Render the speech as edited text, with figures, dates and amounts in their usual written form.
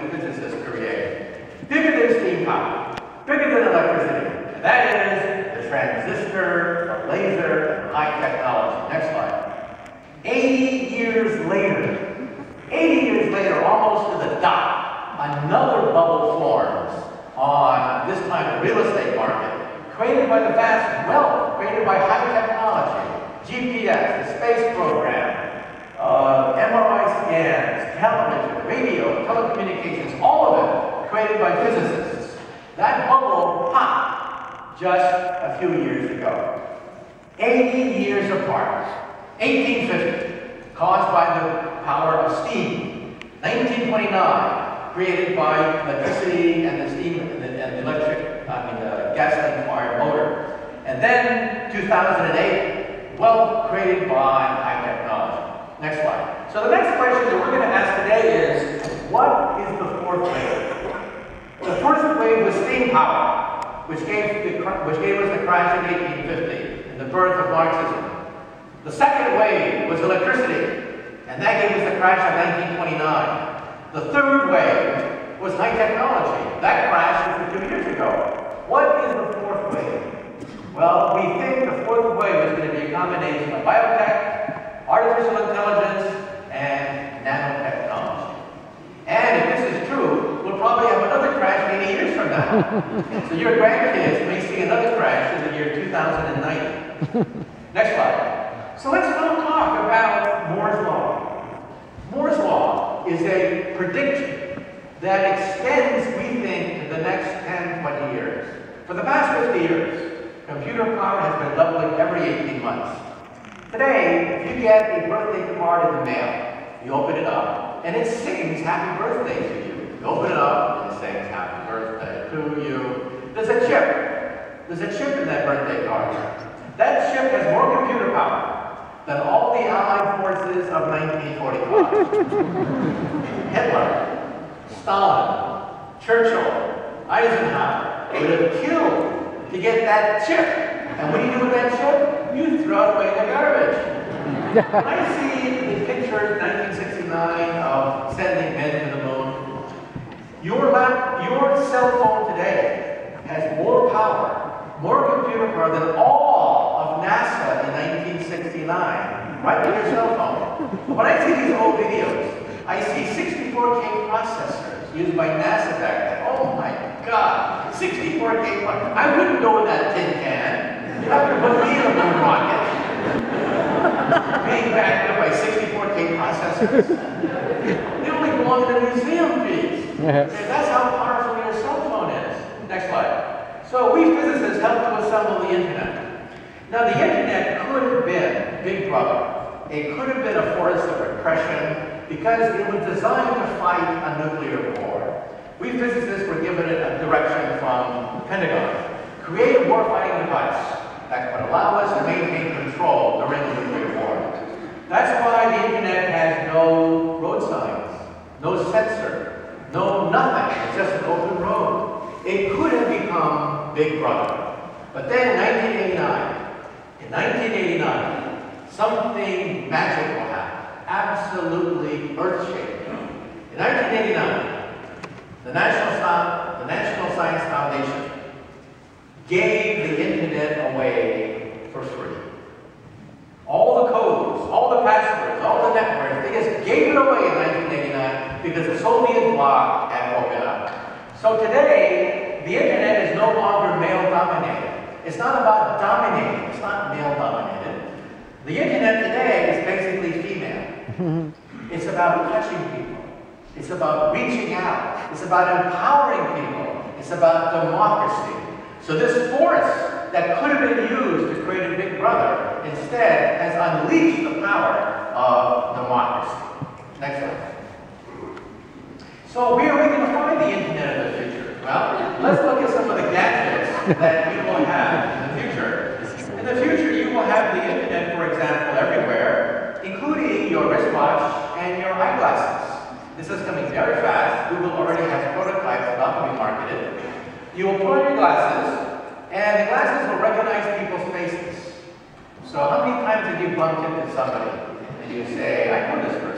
we physicists create. Bigger than steam power, bigger than electricity. And that is the transistor, the laser, and high technology. Next slide. 80 years later, almost to the dot, another bubble forms on, this time, the real estate market, created by the vast wealth, created by high technology, GPS, the space program, MRI scans, television, radio, telecommunications, all of it created by physicists. That bubble popped just a few years ago. 80 years apart. 1850, caused by the power of steam. 1929, created by electricity and the steam and the gasoline-fired motor. And then 2008, wealth created by high technology. Next slide. So the next question that we're going to ask today is, what is the fourth wave? The first wave was steam power, which gave us the crash in 1850 and the birth of Marxism. The second wave was electricity, and that gave us the crash of 1929. The third wave was high technology. That crashed 2 years ago. What is the fourth wave? Well, we think the fourth wave is going to be a combination of biotech, artificial intelligence, and nanotechnology. And if this is true, we'll probably have another crash 80 years from now. So your grandkids may see another crash in the year 2090. Next slide. So let's now talk about Moore's Law. Moore's Law is a prediction that extends, we think, to the next 10, 20 years. For the past 50 years, computer power has been doubling every 18 months. Today, if you get a birthday card in the mail, you open it up, and it sings happy birthday to you. You open it up, and it sings happy birthday to you. There's a chip. There's a chip in that birthday card. That chip has more computer power than all the Allied forces of 1945. Hitler, Stalin, Churchill, Eisenhower would have killed to get that chip. And what do you do with that chip? You throw it away in the garbage. When I see the pictures, 1969, of sending men to the moon, your cell phone today has more power, more computer power than all of NASA in 1969, right with your cell phone. When I see these old videos, I see 64K processors used by NASA back then. Oh my God, 64K processors. I wouldn't go in that tin can. You'd have to put me in a moon rocket. Being backed up by 64K processors. They only belong in a museum piece. That's how powerful your cell phone is. Next slide. So we physicists helped to assemble the internet. Now the internet could have been Big Brother. It could have been a force of repression because it was designed to fight a nuclear war. We physicists were given a direction from the Pentagon. Create a warfighting device that would allow us to maintain control during the nuclear war. That's why the internet has no road signs, no sensor, no nothing. It's just an open road. It could have become Big Brother. But then in 1989, something magical happened, absolutely earth-shaking. In 1989, the National Science Foundation gave the internet away for free. All the codes, all the passwords, all the networks, they just gave it away in 1989 because the Soviet bloc had woken up. So today, the internet is no longer male-dominated. It's not about dominating. It's not male-dominated. The internet today is basically female. It's about touching people. It's about reaching out. It's about empowering people. It's about democracy. So this force that could have been used to create a Big Brother instead has unleashed the power of democracy. Next slide. So where are we going to find the internet in the future? Well, let's look at some of the gadgets that we will have in the future. In the future, you will have the internet, for example, everywhere, including your wristwatch and your eyeglasses. This is coming very fast. Google already has prototypes about to be marketed. You will put on your glasses, and the glasses will recognize people's faces. So how many times have you bumped into somebody and you say, I know this person?